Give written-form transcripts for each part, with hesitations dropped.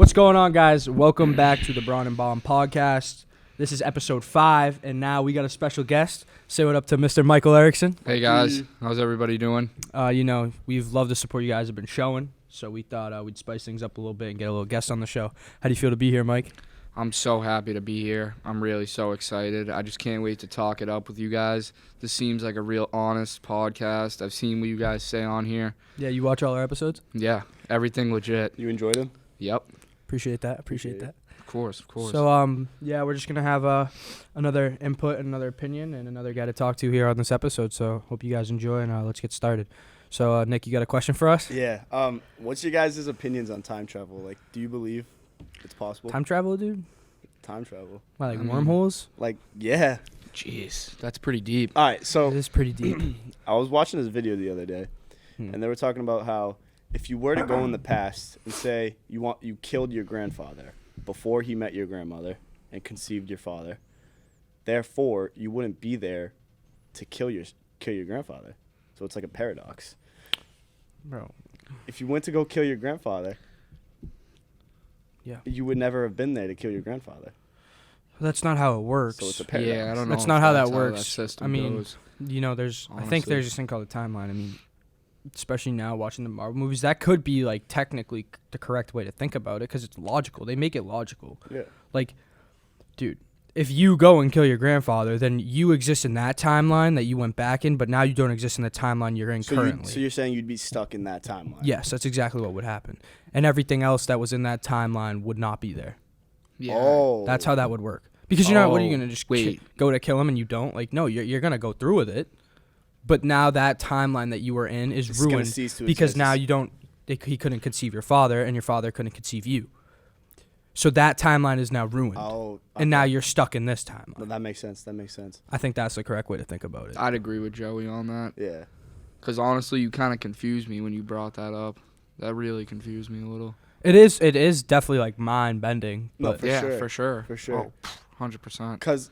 What's going on, guys? Welcome back to the Brawn and Bond podcast. This is episode 5, and now we got a special guest. Say what up to Mr. Michael Erickson. Hey, guys. How's everybody doing? We've loved the support you guys have been showing, so we thought we'd spice things up a little bit and get a little guest on the show. How do you feel to be here, Mike? I'm so happy to be here. I'm really so excited. I just can't wait to talk it up with you guys. This seems like a real honest podcast. I've seen what you guys say on here. Yeah, you watch all our episodes? Yeah, everything legit. You enjoyed them? Yep. Appreciate that. Of course. So, we're just going to have another input, another opinion, and another guy to talk to here on this episode. So, hope you guys enjoy, and let's get started. So, Nick, you got a question for us? Yeah. What's your guys' opinions on time travel? Like, do you believe it's possible? Time travel, dude? Time travel. Why, like wormholes? Like, yeah. Jeez, that's pretty deep. All right, so It is pretty deep. I was watching this video the other day, and they were talking about how if you were to go in the past and say you killed your grandfather before he met your grandmother and conceived your father, therefore you wouldn't be there to kill your grandfather. So it's like a paradox. Bro. If you went to go kill your grandfather, Yeah. you would never have been there to kill your grandfather. That's not how it works. So it's a paradox. Yeah, I don't know. That's if not how that That works. system goes. I think there's this thing called a timeline. I mean, especially now watching the Marvel movies, that could be like technically the correct way to think about it because it's logical. They make it logical. Yeah. Like, dude, if you go and kill your grandfather, then you exist in that timeline that you went back in, but now you don't exist in the timeline you're in currently. So you're saying you'd be stuck in that timeline? Yes, that's exactly what would happen. And everything else that was in that timeline would not be there. Yeah. Oh. That's how that would work. Because you're not, what are you going to just wait. go to kill him and you don't? Like, no, you're going to go through with it. But now that timeline that you were in is It's gonna ruined cease to because exist. now he couldn't conceive your father and your father couldn't conceive you. So that timeline is now ruined. Oh. Okay. And now you're stuck in this timeline. No, that makes sense. I think that's the correct way to think about it. I'd agree with Joey on that. Yeah. Because honestly, you kind of confused me when you brought that up. That really confused me a little. It is definitely like mind bending. No, But for yeah, sure. for sure. For sure. Oh, 100%. Because,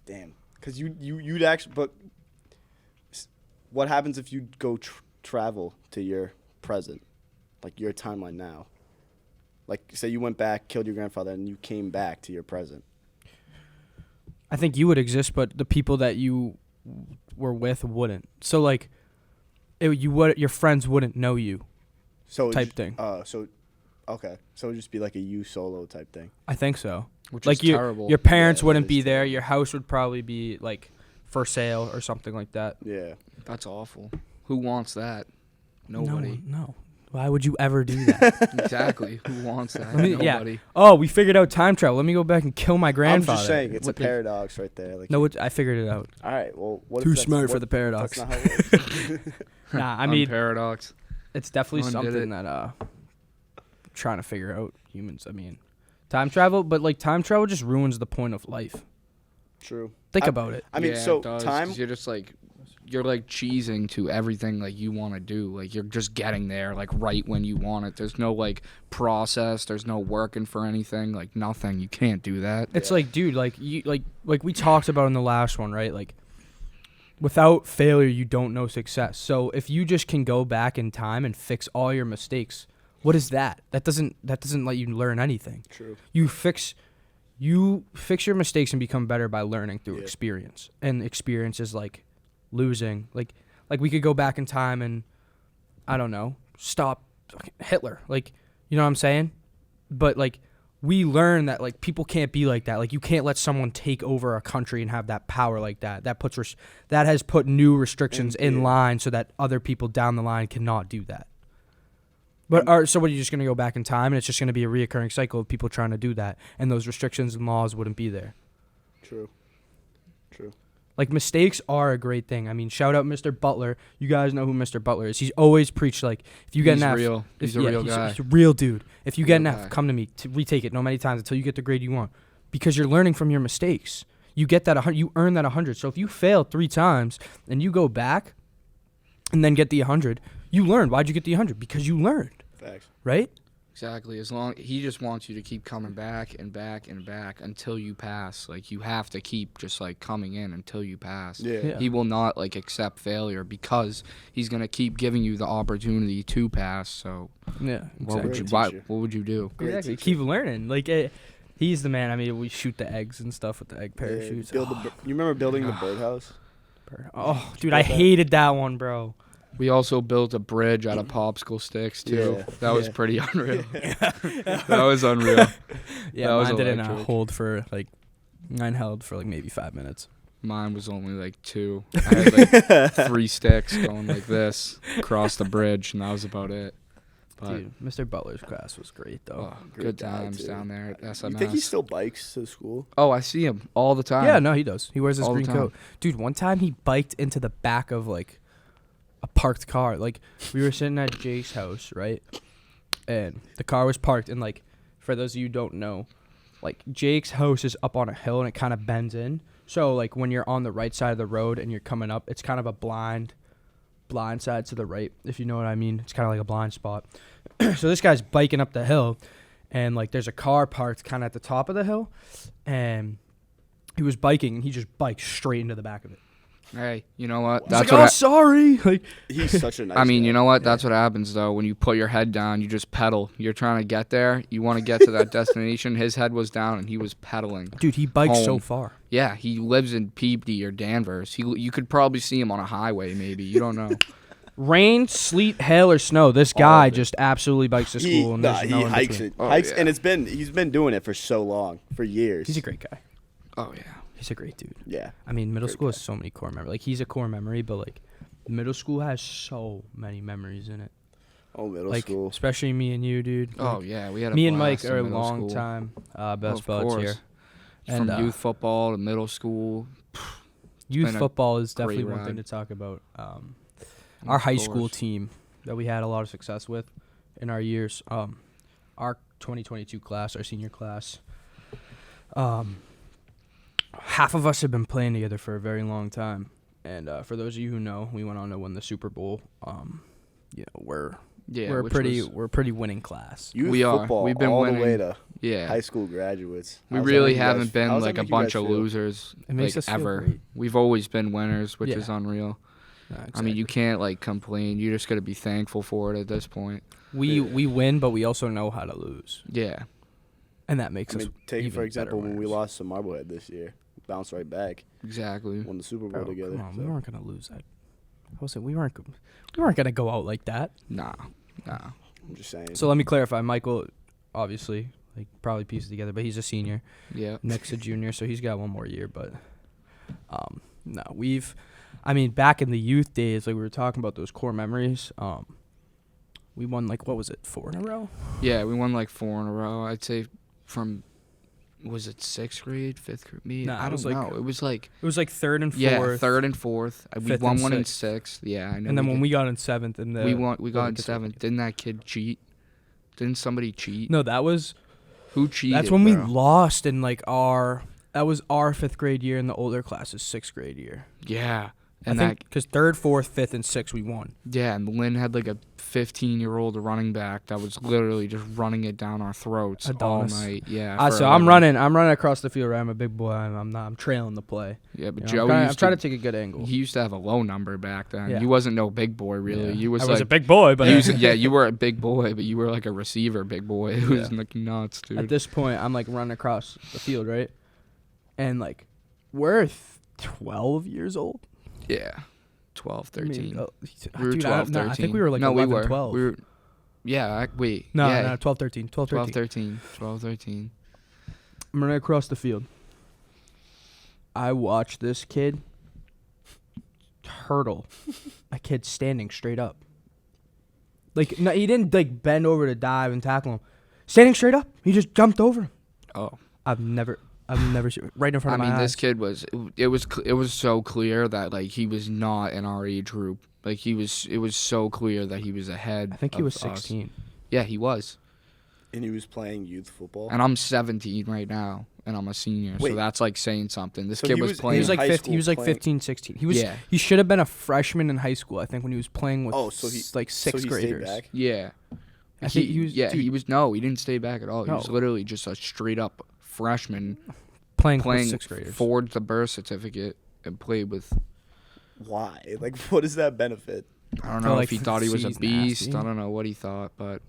Because you'd actually, but what happens if you go travel to your present, like your timeline now? Like, say you went back, killed your grandfather, and you came back to your present. I think you would exist, but the people that you were with wouldn't. So like, your friends wouldn't know you. So type thing. Okay. So it'd just be like a you solo type thing. I think so. Which Like is terrible. your parents Yeah, wouldn't that be is there. terrible. Your house would probably be like for sale or something like that. Yeah. That's awful. Who wants that? Nobody. No. Why would you ever do that? Exactly. Who wants that? Yeah. Nobody. Oh, we figured out time travel. Let me go back and kill my I'm grandfather. just saying, it's a What the- paradox right there. Like, No, I figured it out. all right. Well, what if Too that's- smart for what- the paradox. That's not how it works. Nah, I mean, Paradox. it's definitely Someone did something that trying to figure out humans. I mean, time travel, but like time travel just ruins the point of life. True. Think about it. I mean, Yeah, so it does, time. 'cause you're like cheesing to everything like you want to do. Like you're just getting there like right when you want it. There's no like process. There's no working for anything. Like nothing. You can't do that. It's like, dude, like you like we talked about in the last one, right? Like without failure, you don't know success. So if you just can go back in time and fix all your mistakes, what is that? That doesn't let you learn anything. True. You fix your mistakes and become better by learning through Yeah. experience. And experience is like losing. Like we could go back in time and I don't know, stop Hitler. Like, you know what I'm saying? But like we learn that like people can't be like that. Like you can't let someone take over a country and have that power like that. That has put new restrictions in line so that other people down the line cannot do that. But so what, are you just going to go back in time and it's just going to be a reoccurring cycle of people trying to do that and those restrictions and laws wouldn't be there? True. Like mistakes are a great thing. I mean, shout out Mr. Butler. You guys know who Mr. Butler is. He's always preached like if you get He's an F, real. He's a real guy. He's a real dude. If you get an Real F, guy. come to me to retake it no many times until you get the grade you want because you're learning from your mistakes. You get that 100, you earn that 100. So if you fail 3 times and you go back and then get the 100, you learned. Why'd you get the 100? Because you learned. Facts. Right? Exactly. As long he just wants you to keep coming back and back and back until you pass. Like you have to keep just like coming in until you pass. Yeah. He will not like accept failure because he's gonna keep giving you the opportunity to pass. So Yeah, what would exactly. what would you do? Great Exactly. teacher. Keep learning. Like he's the man. I mean, we shoot the eggs and stuff with the egg parachutes. You remember building the birdhouse? Oh, dude, I hated that one, bro. We also built a bridge out of popsicle sticks too. Yeah. That was Yeah. pretty unreal. That was unreal. Yeah, That was mine didn't electric. hold for like. Mine held for like maybe 5 minutes. Mine was only like 2. I had like 3 sticks going like this across the bridge, and that was about it. But Dude, Mr. Butler's class was great though. Great good guy, times too. down there at SMS. You think he still bikes to school? Oh, I see him all the time. Yeah, no, he does. He wears his All the green time. coat. Dude, one time he biked into the back of like a parked car. Like we were sitting at Jake's house, right? And the car was parked, and like for those of you who don't know, like Jake's house is up on a hill and it kind of bends in. So like when you're on the right side of the road and you're coming up, it's kind of a blind side to the right, if you know what I mean. It's kind of like a blind spot. So this guy's biking up the hill, and like there's a car parked kind of at the top of the hill, and he was biking and he just biked straight into the back of it. Hey, you know what? He's That's like, what oh, sorry. Like, He's such a nice I mean, guy. you know what? That's what happens though. When you put your head down, you just pedal. You're trying to get there. You want to get to that destination. His head was down and he was pedaling. dude, he bikes so Home. far. Yeah, he lives in Peabody or Danvers. You could probably see him on a highway, maybe. You don't know. Rain, sleet, hail, or snow, this All guy of it. just absolutely bikes to school. And there's no he in hikes between. it. Oh, Hikes, yeah. and he's been doing it for so long, for years. He's a great guy. Oh yeah. He's a great dude. Yeah. I mean, middle Great school guy. has so many core memories. Like, he's a core memory, but, like, middle school has so many memories in it. Oh, middle Like, school. especially me and you, dude. Oh Like, yeah. We had a me and blast Mike in are a middle long school. time Oh, best of buds course. here. From And youth football to middle school. youth been a football is great definitely one ride. thing to talk about. Our Of high school course. team that we had a lot of success with in our years. Our 2022 class, our senior class. Half of us have been playing together for a very long time, and for those of you who know, we went on to win the Super Bowl. We're a which pretty was- we're a pretty winning class. Youth we are. football We've been all winning. the way to yeah. high school graduates. We How's that really make you guys- haven't been how's that like a make you guys bunch of feel? losers It makes like us feel ever. great. We've always been winners, which Yeah. is unreal. Yeah, I mean, you exactly. can't like complain. You just got to be thankful for it at this point. we win, but we also know how to lose, Yeah. and that makes I us mean, take even for example better when we winners. lost to Marblehead this year, bounced right back, Exactly. won the Super Bowl Bro, together. come on, so. we weren't gonna lose that. We weren't gonna go out like that. Nah. I'm just saying. So let me clarify. Michael, obviously, like probably pieced together, but he's a senior. Yeah. Nick's a junior, so he's got one more year. But no, back in the youth days, like we were talking about those core memories. We won like what was it, 4 in a row? Yeah, we won like 4 in a row. I'd say from was it 6th grade, 5th grade? Nah, I it was don't like- know. It was like It was like 3rd and 4th. yeah, 3rd and 4th. We fifth won and one in sixth. 6th. Yeah, I know. And then when did. we got in 7th, and we got in kids were 7th. Didn't that kid cheat? Didn't somebody cheat? No, that was Who cheated? that's when bro? we lost in like our 5th grade year, and the older class is 6th grade year. Yeah. I And think because 3rd, 4th, 5th, and 6th we won. yeah, and Lynn had like a 15-year-old running back that was literally just running it down our throats Adonis. all night. Yeah. for So a I'm living. running across the field. Right? I'm a big boy. I'm trailing the play. Yeah, but You know, Joe I'm used trying to take a good angle. He used to have a low number back then. Yeah. He wasn't no big boy really. Yeah. He was I like was a big boy, but he was, yeah, you were a big boy, but you were like a receiver big boy. It was Yeah. like nuts, dude. at this point, I'm like running across the field, right? And like, we're 12 years old. yeah. 12, 13. We were we were 12, 13. I think we were like no, 11, we were. 12. We were. Yeah, wait. No, yeah. no, 12, 13. 12, 13. 12, 13. 12, 13. I'm running across the field. I watched this kid hurdle a kid standing straight up. Like, no, he didn't like bend over to dive and tackle him. Standing straight up, he just jumped over him. Oh. I've never seen right in front I of my mean, eyes. this kid was. It was so clear that like he was not in our age group. Like it was so clear that he was ahead. I think he of was us. 16. Yeah, he was. And he was playing youth football. And I'm 17 right now, and I'm a senior. Wait. So that's like saying something. This So kid he was was- playing. He was like high 15, school he was like playing- 15, 16. He was Yeah. he should have been a freshman in high school, I think, when he was playing with Oh, so he- like so sixth he stayed graders. back? yeah. I think he was. Yeah, dude, he was. No, he didn't stay back at all. He was No. literally just a straight up freshman playing with playing sixth graders. forged the birth certificate and played with. Why? Like, what is that benefit? I don't So, know like, if he thought he was a C's beast. nasty. I don't know what he thought, but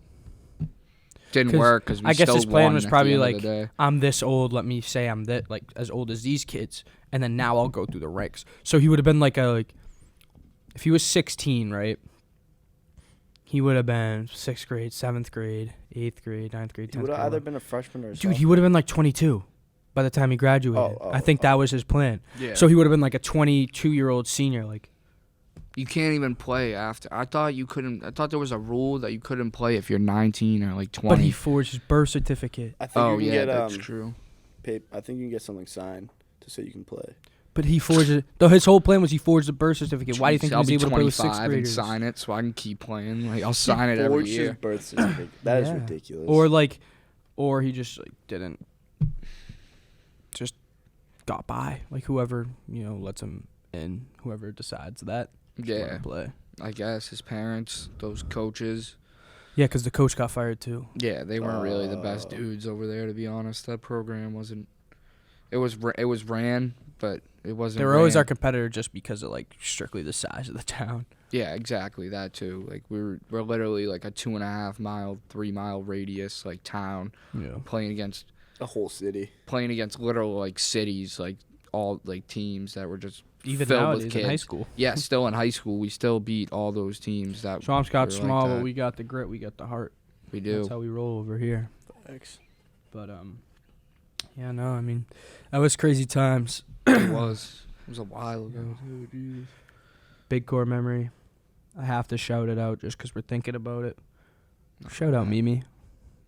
didn't 'Cause work because we I guess still his plan won was at the probably end of like, the day. I'm this old. Let me say I'm that like as old as these kids, and then now I'll go through the ranks. So he would have been like if he was 16, right? He would have been 6th grade, 7th grade, 8th grade, 9th grade, 10th He would grade. have either been a freshman or a Dude, he sophomore. would have been like 22 by the time he graduated. I think that was his plan. Yeah. So he would have been like a 22-year-old senior. Like, You can't even play after. I thought you couldn't. I thought there was a rule that you couldn't play if you're 19 or like 20. but he forged his birth certificate. I think Oh you can yeah, get that's true. I think you can get something signed to say you can play. But he forged it. Though his whole plan was he forged the birth certificate. Why do you think he I'll was be able to play with 25 6th and graders? sign it so I can keep playing? Like I'll sign it every Forged his year. birth certificate. That is Yeah. ridiculous. Or he just like didn't. Just got by. Like whoever lets him in, whoever decides that. Just let Yeah, him play. I guess his parents, those coaches. Yeah, because the coach got fired too. Yeah, they weren't really the best dudes over there, to be honest. That program wasn't. It was ran, but it wasn't. They were always ran. our competitor just because of like strictly the size of the town. Yeah, exactly that too. Like we're literally like a 2.5 mile, 3 mile radius like town Yeah. playing against a whole city. literal like cities, like all like teams that were just Even filled nowadays with in kids. high school. Yeah, still in high school, we still beat all those teams that. Swampscott's were like small, that. but we got the grit, we got the heart. We do. That's how we roll over here. Thanks. But yeah, no, I mean, that was crazy times. It was a while ago. Big core memory. I have to shout it out just because we're thinking about it. Shout out Mimi.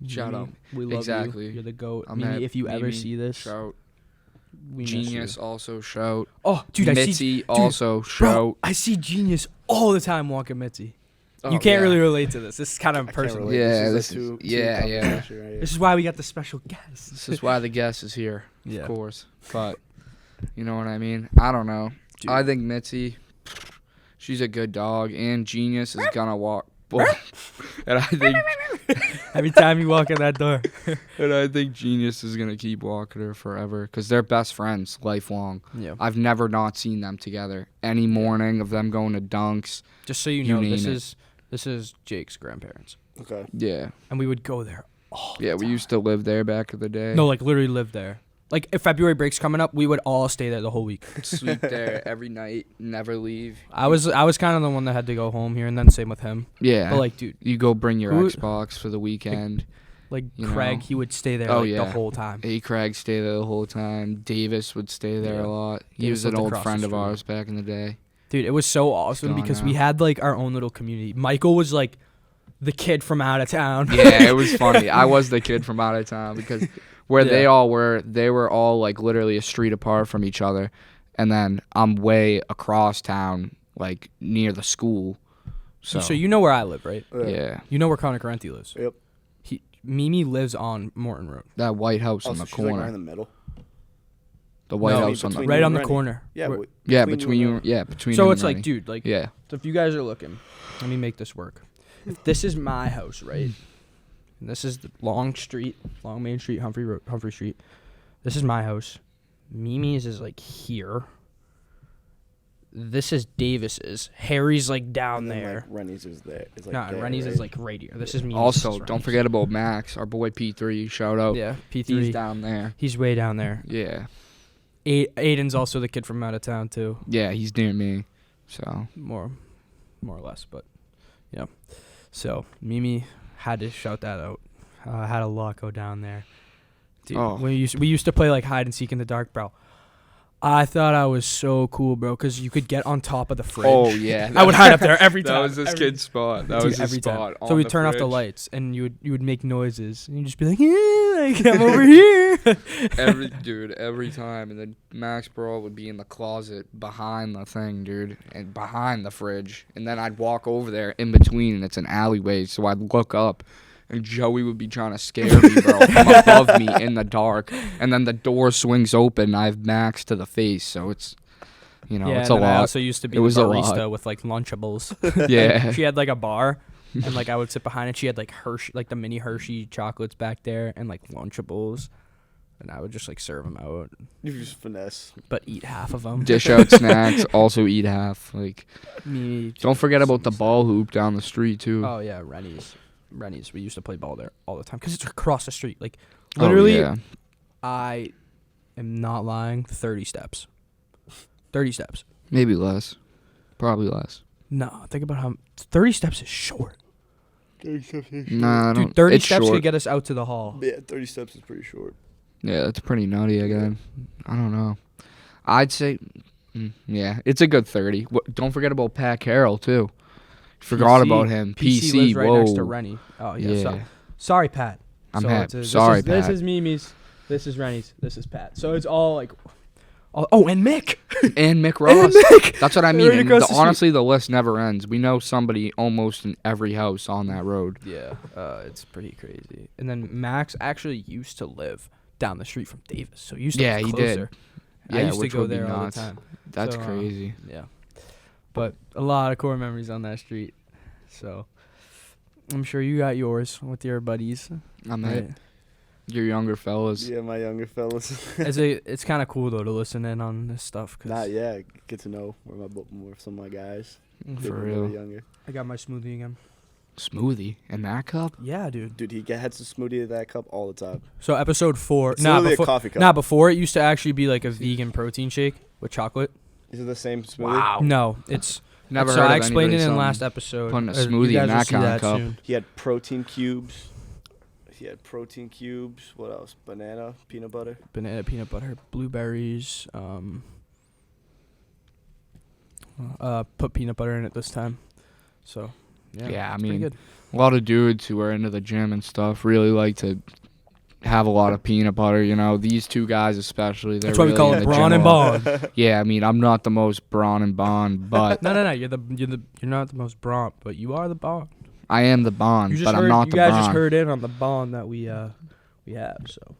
Shout Mimi, out. We love Exactly. you. You're the GOAT. I'm Mimi, at if you ever Mimi, see this, shout. we miss Genius you. also shout. Oh, dude, I see. Mitzi also Bro, shout. I see Genius all the time walking Mitzi. Oh, you can't yeah. really relate to this. This is kind of I can't personal. relate. Yeah, this this is is- like two yeah, cup yeah. connection right here. This is why we got the special guest. This is why the guest is here, Yeah. of course. But you know what I mean? I don't know. Dude. I think Mitzi, she's a good dog, and Genius is gonna walk. And I think, Every time you walk in that door. Genius is gonna keep walking her forever because they're best friends, lifelong. Yeah. I've never not seen them together. Any morning of them going to dunks. Just so you You know, name this it. is Jake's grandparents, Okay. Yeah, and we would go there all the yeah. We time. used to live there back in the day. No, like literally live there. Like if February break's coming up, we would all stay there the whole week. Sleep there every night, never leave. I was kind of the one that had to go home here, and then same with him. Yeah. But like, dude, You go bring your Who- Xbox for the weekend. like You Craig, know. he would stay there Oh, like the yeah. whole time. A. Craig stayed there the whole time. Davis would stay there Yeah. a lot. He Davis was an lived old across friend the of street. ours back in the day. Dude, it was so awesome gone because we now. had like our own little community. Michael was like the kid from out of town. Yeah, it was funny. I was the kid from out of town because where they Yeah. all were, they were all like literally a street apart from each other. And then I'm way across town, like near the school. So you know where I live, right? Yeah. You know where Connor Carenti lives. Yep. Mimi lives on Morton Road. That White House Oh, in so the she's like corner. right in the middle. The White No, House on the between Right you on and the Rennie. corner. Yeah. Where- but Yeah, between between you. you. and Yeah, between. So you it's and like, Rennie. dude, like, Yeah. so if you guys are looking, let me make this work. If this is my house, right? And this is the long main street, Humphrey Street. This is my house. Mimi's is like here. This is Davis's. Harry's like down And then, there. Like, Rennie's is there. It's like Nah, there, Rennie's right? is like right here. This is Mimi's. Also, this is don't Rennie's. forget about Max, our boy P3. Shout out. Yeah, P3. He's down there. He's way down there. Yeah. Aiden's also the kid from out of town too. Yeah, he's near me. So. More or less, but yeah. So Mimi had to shout that out. Had a lot go down there. Dude, Oh. we used to play like hide and seek in the dark, bro. I thought I was so cool, bro, because you could get on top of the fridge. Oh yeah. I would hide up there every time. That was this kid's spot. That Dude, was his every time. spot. So on we'd the turn off the fridge. lights, and you would make noises, and you'd just be like, yeah, like, I'm over here. Every time, and then Max Brawl would be in the closet behind the thing, dude, and behind the fridge, and then I'd walk over there in between, and it's an alleyway, so I'd look up, and Joey would be trying to scare me, bro, from above me in the dark, and then the door swings open, and I have Max to the face, so it's, yeah, it's a and then I lot. also used to be It a was a barista lot. with like Lunchables. Yeah. She had like a bar and like I would sit behind it. She had like Hershey, like the mini Hershey chocolates back there, and like Lunchables, and I would just like serve them out, You just finesse. but eat half of them. Dish out snacks, also eat half. Like, Me. don't forget about the ball hoop down the street too. Oh yeah, Rennie's. We used to play ball there all the time because it's across the street. Like Oh, literally, yeah. I am not lying. 30 steps. 30 steps. Maybe less. Probably less. No, think about how 30 steps is short. 30 steps is Nah, I don't. Dude, 30 it's steps short. could get us out to the hall. Yeah, 30 steps is pretty short. Yeah, that's pretty nutty again. I don't know. I'd say, yeah, it's a good 30. Don't forget about Pat Carroll, too. Forgot PC. about him. PC PC, lives right whoa. next to Rennie. Oh yeah. Yeah. Sorry, Pat. I'm So happy. it's Sorry, This Pat. is Mimi's. This is Rennie's. This is Pat. So it's all like, oh, and Mick. And Mick Ross. Mick. That's what I mean. Right And across the street. honestly, the list never ends. We know somebody almost in every house on that road. Yeah, it's pretty crazy. And then Max actually used to live down the street from Davis, so he used to Yeah, live he closer. did. I Yeah, used to which go would be there all the nuts. time. That's So, crazy. Yeah, but a lot of core memories on that street. So I'm sure you got yours with your buddies. I'm Right? it. Your younger fellas. Yeah, my younger fellas. It's kind of cool though to listen in on this stuff. Nah, yeah, get to know where some of my guys. For when they were real. Younger. I got my smoothie again. Smoothie in that cup? Yeah, dude. Dude, he had some smoothie in that cup all the time. So episode 4. It's Nah, literally before, a coffee cup. nah, before it used to actually be like a vegan protein shake with chocolate. Is it the same smoothie? No, it's Never so heard I of explained it anybody in last selling- episode. putting a You smoothie guys in will that see kind of that cup. soon. He had protein cubes. He had protein cubes. What else? Banana, peanut butter. Banana, peanut butter, blueberries. Put peanut butter in it this time. So, Yeah, I it's pretty mean, good. a lot of dudes who are into the gym and stuff really like to have a lot of peanut butter. You know, these two guys especially. They're That's why we really call in it the Brawn gym and a lot. Bond. Yeah, I mean, I'm not the most Brawn and Bond, but No. You're not the most Brawn, but you are the Bond. I am the Bond, You just but heard, I'm not you the guys Brawn. just heard in on the Bond that we have. So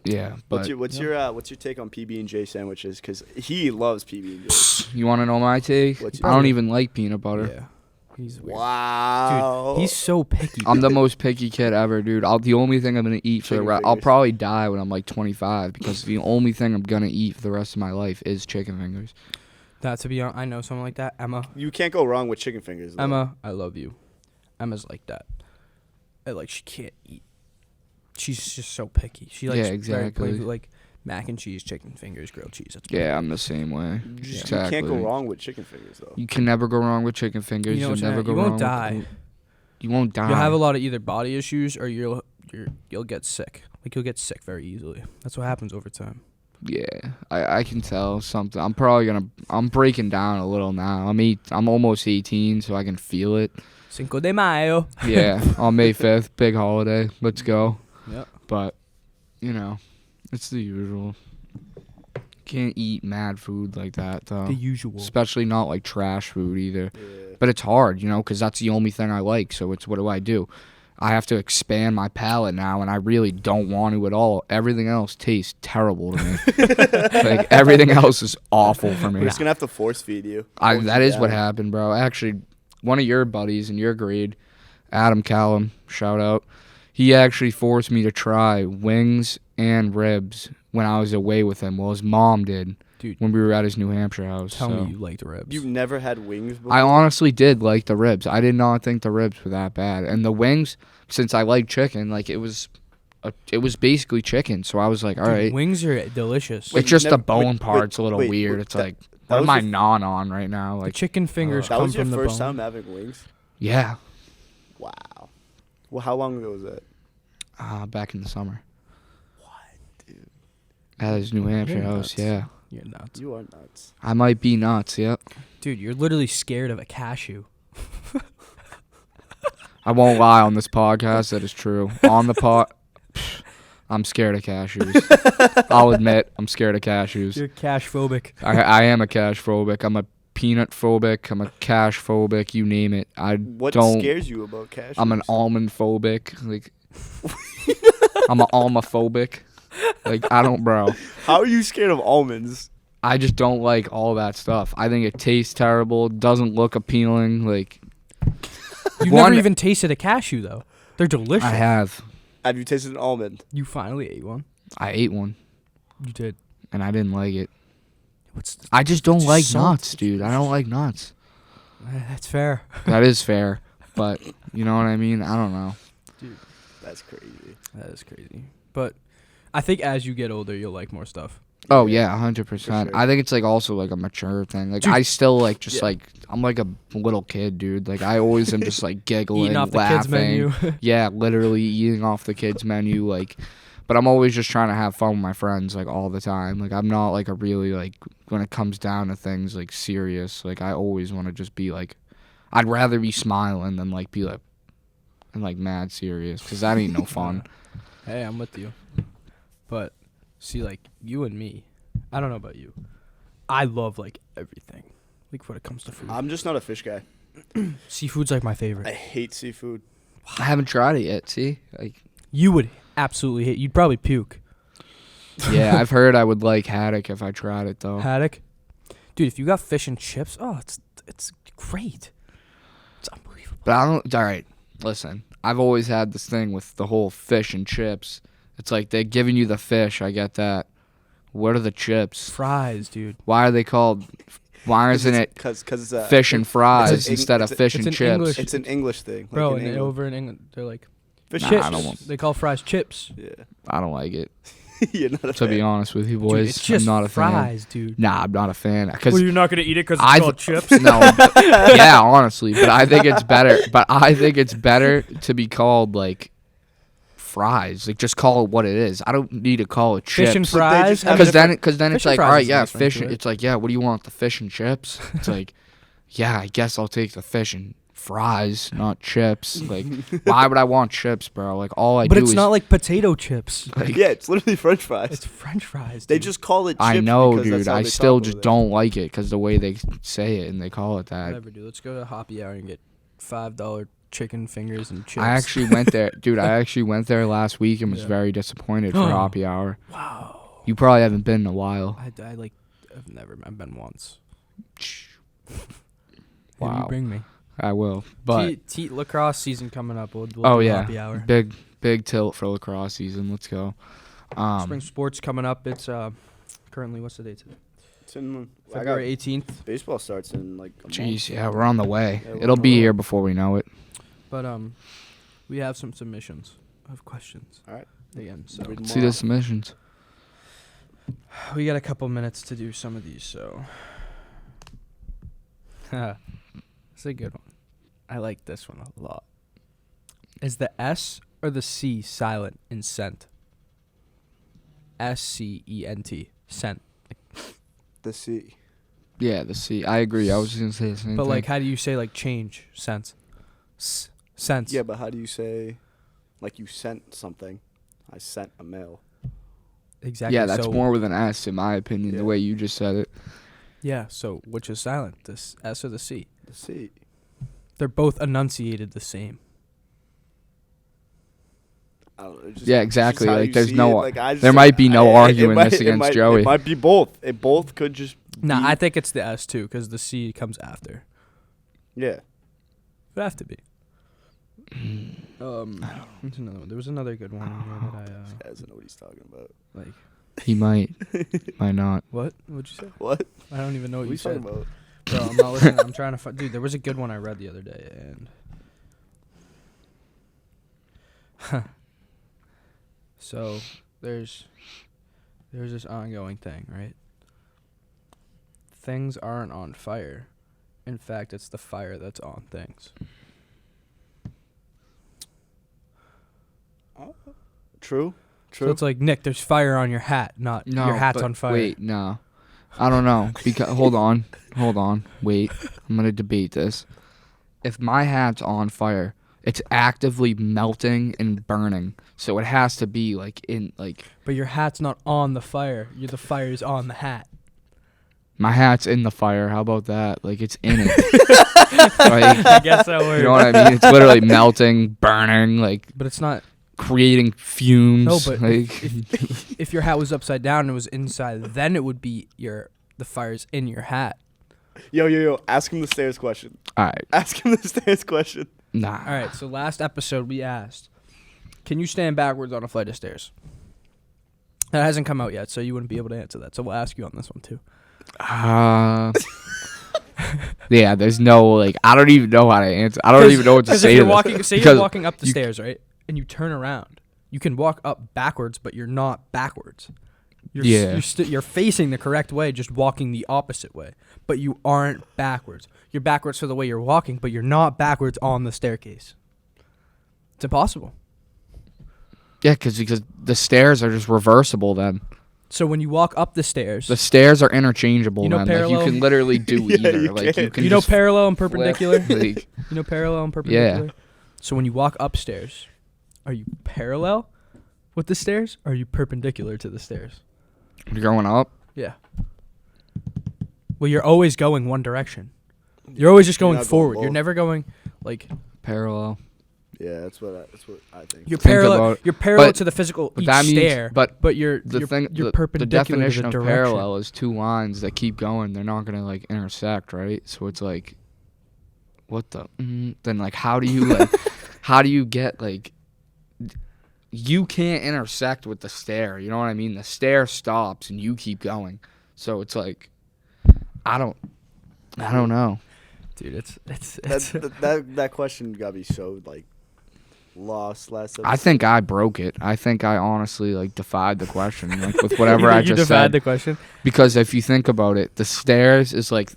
Yeah, but What's your take on PB&J sandwiches? Because he loves PB&J. you want to know my take? What's I your- don't even like peanut butter. yeah, he's weird. Wow. Dude, he's so picky. I'm the most picky kid ever, dude. The only thing I'm gonna eat for the Chicken rest. I'll fingers. probably die when I'm like 25 because the only thing I'm gonna eat for the rest of my life is chicken fingers. That to be honest, I know someone like that. You can't go wrong with chicken fingers. Though. Emma, I love you. Emma's like that. She can't eat. She's just so picky. She likes Yeah, very exactly. plain food, like mac and cheese, chicken fingers, grilled cheese. That's Yeah, I'm the same way. You Exactly. can't go wrong with chicken fingers though. You can never go wrong with chicken fingers. You know You'll what's never gonna- go you won't wrong. die. With, you won't die. You'll have a lot of either body issues or you'll get sick. Like you'll get sick very easily. That's what happens over time. Yeah, I can tell something. I'm breaking down a little now. I'm almost 18, so I can feel it. Cinco de Mayo. Yeah, on May 5th, big holiday. Let's go. Yep. But, you know, it's the usual. Can't eat mad food like that, though. The usual. Especially not like trash food either. Yeah. But it's hard, you know, because that's the only thing I like. So it's what do? I have to expand my palate now, and I really don't want to at all. Everything else tastes terrible to me. Like, everything else is awful for me. We're just gonna have to force feed you. That is what happened. happened, bro. Actually, one of your buddies in your grade, Adam Callum, shout out, he actually forced me to try wings and ribs when I was away with him. Well, his mom did. Dude. When we were at his New Hampshire house. Tell so. me you liked ribs. You've never had wings before? I honestly did like the ribs. I did not think the ribs were that bad. And the wings, since I like chicken, like it was basically chicken. So I was like, all Dude, right. wings are delicious. Wait, It's just never- the bone wait, part's a little wait, weird. wait, It's that- like, that what was am I your- gnawing on right now? The Like, chicken fingers That come was your from the first bone. time having wings? yeah, Wow. Well, how long ago was that? back in the summer What, dude? at his New Hampshire You're house. nuts. Yeah, You're nuts. You are nuts. I might be nuts. Yep. Dude, you're literally scared of a cashew. I won't lie on this podcast. That is true. On the pot, I'm scared of cashews. I'll admit, I'm scared of cashews. You're cash phobic. I am a cash phobic. I'm a peanut phobic. I'm a cash phobic. You name it. What don't. scares you about cashews? I'm an almond phobic. Like, I'm an almophobic. Like, I don't, bro. How are you scared of almonds? I just don't like all that stuff. I think it tastes terrible. Doesn't look appealing. Like, You never even tasted a cashew though. They're delicious. I have. Have you tasted an almond? You finally ate one. I ate one, You did. and I didn't like it. What's? I just don't like salt. nuts, dude. I don't like nuts. That's fair. That is fair, but you know what I mean? I don't know. Dude, That's crazy. that is crazy. But I think as you get older, you'll like more stuff. Oh yeah, 100%. For sure. I think it's like also like a mature thing. Like Dude, I still like just yeah. like I'm like a little kid, dude. Like I always am just like giggling, Eating off the laughing. kids menu. Yeah, literally eating off the kids menu. Like, but I'm always just trying to have fun with my friends like all the time. Like I'm not like a really like when it comes down to things like serious. Like I always want to just be like, I'd rather be smiling than like be like, and like mad serious because that ain't no fun. Hey, I'm with you. But see, like you and me, I don't know about you. I love like everything. Like when it comes to food. I'm just not a fish guy. Seafood's like my favorite. I hate seafood. I haven't tried it yet. See, like You would absolutely hate. You'd probably puke. yeah, I've heard I would like haddock if I tried it though. Haddock, dude. If you got fish and chips, oh, it's great. It's unbelievable. But I don't. All right, listen. I've always had this thing with the whole fish and chips. It's like they're giving you the fish. I get that. What are the chips? Fries, dude. Why are they called? Why isn't it Because it's fish and fries it's an- instead of it's a- fish it's and an chips? English- It's an English thing. Like Bro, in and England. over in England, they're like Fish Nah, chips. I don't want- They call fries chips. Yeah. I don't like it. You're not a To be fan. honest with you Dude, boys, it's just I'm not a fries, fan. dude. Nah, I'm not a fan because you're not gonna eat it because chips? No, yeah, honestly, but I think it's better. But I think it's better to be called like fries. Like just call it what it is. I don't need to call it chips. Fish and But they fries. just have Because different- then Fish it's and like, fries all right, is a yeah, nice ring fish. to it. It's like, yeah, what do you want? The fish and chips? It's like, yeah, I guess I'll take the fish and fries, not chips. Like, why would I want chips, bro? Like, all I But do it's is not like potato chips. like, Yeah, it's literally French fries. It's French fries. They Dude. just call it chips. I know, because that's dude. how I they still talk just over don't like it because the way they say it and they call it that. Whatever, dude. Let's go to Happy Hour and get $5 chicken fingers and chips. I actually went there, dude. I actually went there last week and was Yeah. very disappointed for happy hour. Wow. You probably haven't been in a while. I like. I've been once. Wow. Maybe you bring me. I will, but Lacrosse season coming up. We'll oh do yeah, Happy Hour. big tilt for lacrosse season. Let's go. Spring sports coming up. It's currently what's the date today? It's in, February 18th. baseball starts in like a Jeez, month. yeah, we're on the way. Yeah, we're It'll on be the here road. before we know it. But we have some submissions of questions. All right. Again, so Read 'em See all the out. submissions. we got a couple minutes to do some of these. So it's a good one. I like this one a lot. Is the S or the C silent in scent? SCENT. Scent. The C. Yeah, the C. I agree. I was just gonna say the same But thing. like, how do you say like change sense? Sense. Yeah, but how do you say, like you sent something? I sent a mail. Exactly. yeah, that's so, more with an S in my opinion. Yeah. The way you just said it. Yeah. So which is silent? This S or the C? The C. They're both enunciated the same. I don't know, Yeah, exactly. how Like, you there's see no- it. Like, I just- there might be no it arguing might- this it against might- Joey. It might be both. It both could just. Nah, be- I think it's the S too, because the C comes after. Yeah. It would have to be. What's another one? There was another good one in here that This guy doesn't know what he's talking about. like. He might, might not. What? What'd you say? What? I don't even know what What are you you talking said. about? Bro, I'm not listening. I'm trying to find. Dude, there was a good one I read the other day, and so there's this ongoing thing, right? Things aren't on fire. In fact, it's the fire that's on things. True. So it's like, Nick, there's fire on your hat, not No, your hat's but on fire. Wait, no. I don't know. Because hold on. Wait. I'm gonna debate this. If my hat's on fire, it's actively melting and burning. So it has to be like in like But your hat's not on the fire. The fire's on the hat. my hat's in the fire. How about that? Like it's in it. Like, I guess that works. you know what I mean? It's literally melting, burning, like But it's not. creating fumes. No, but like if your hat was upside down and it was inside, then it would be the fire's in your hat. Yo. Ask him the stairs question. all right. Ask him the stairs question. Nah. All right, so last episode we asked, can you stand backwards on a flight of stairs? That hasn't come out yet, so you wouldn't be able to answer that. So we'll ask you on this one too. Yeah, there's no, like, I don't even know how to answer. I don't even know what to say if to you're this. walking, say Because you're walking up the stairs, right? And you turn around. You can walk up backwards, but you're not backwards. You're facing the correct way, just walking the opposite way. But you aren't backwards. You're backwards for the way you're walking, but you're not backwards on the staircase. It's impossible. Yeah, because the stairs are just reversible then. So when you walk up the stairs, The stairs are interchangeable You know then. parallel? Like, you can literally do Yeah, either. you Like, can. you can you know just parallel and flip, perpendicular? like, You know parallel and perpendicular? So when you walk upstairs, are you parallel with the stairs or are you perpendicular to the stairs? you're going up. Yeah. Well, you're always going one direction. You're always just You're going not going forward. You're both. never going like parallel. Yeah, that's what I think. you're Think parallel. about it. You're parallel But- to the physical But each that means, stair, but you're the perpendicular definition to the of direction. parallel is two lines that keep going. They're not gonna like intersect, right? So it's like, what the? Then like, how do you like? How do you get like? You can't intersect with the stair. You know what I mean? The stair stops and you keep going. So it's like, I don't know. Dude, it's That question got me so like lost last episode. I think I broke it. I think I honestly like defied the question, like with whatever I you just defied said. the question. Because if you think about it, the stairs is like,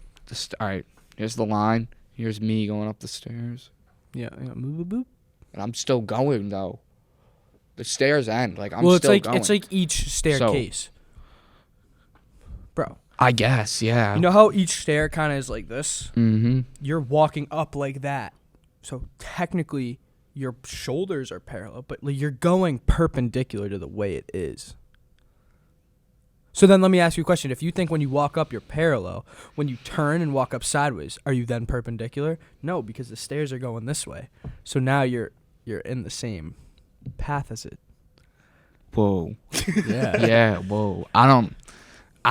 all right, here's the line. Here's me going up the stairs. Yeah, boop, boop, boop. And I'm still going, though. The stairs end. Like, I'm Well, it's still like going. it's like each staircase, bro. I guess, yeah. You know how each stair kind of is like this? Mm-hmm. You're walking up like that, so technically your shoulders are parallel, but like, you're going perpendicular to the way it is. So then let me ask you a question. If you think when you walk up you're parallel, when you turn and walk up sideways, are you then perpendicular? No, because the stairs are going this way. So now you're in the same path as it. Whoa. Yeah. Yeah, whoa. I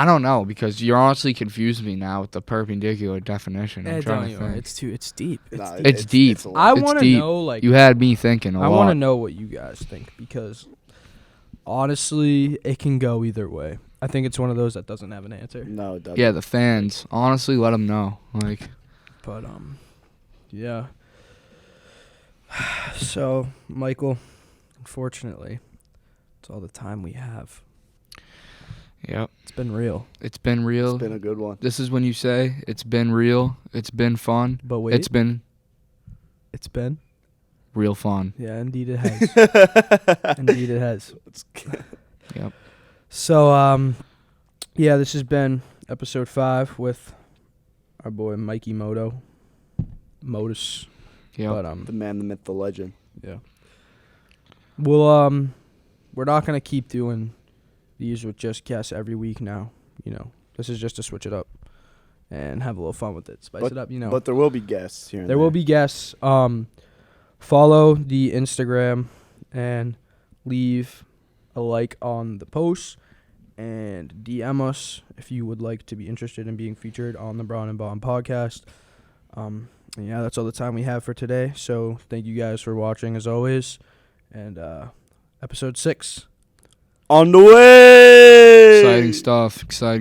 don't know, because you're honestly confused me now with the perpendicular definition. I'm trying to think. It's deep. Nah, It's deep. It's a lot. I It's want to deep. know like You had me thinking a I lot. want to know what you guys think because honestly, it can go either way. I think it's one of those that doesn't have an answer. No, it doesn't. Yeah, the fans. Honestly, let them know. Like, But yeah. So, Michael, unfortunately, it's all the time we have. yep. It's been real. It's been real. It's been a good one. This is when you say it's been real. It's been fun. But wait, It's been it's been? real fun. Yeah, indeed it has. Indeed it has. Yep. So, yeah, this has been episode 5 with our boy Mikey Modus. Yep. But The man, the myth, the legend. yeah. Well, we're not gonna keep doing these with just guests every week now. You know, this is just to switch it up and have a little fun with it, spice it up. You know, But there will be guests here and there will be guests. Follow the Instagram and leave a like on the post and DM us if you would like to be interested in being featured on the Brawn and Bond podcast. And yeah, that's all the time we have for today. So thank you guys for watching as always. And episode 6. On the way! Exciting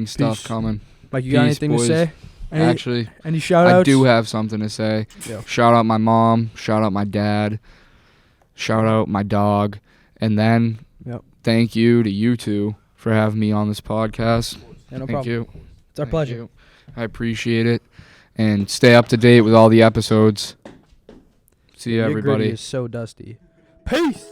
stuff Peace. coming. Mike, you got Peace, anything boys. to say? Actually, Any shout outs? I do have something to say. Yeah. Shout out my mom. Shout out my dad. Shout out my dog. And then thank you to you two for having me on this podcast. Yeah, no Thank problem. you. It's our Thank pleasure. you. I appreciate it. And stay up to date with all the episodes. See you, Your everybody. gritty is so dusty. Peace.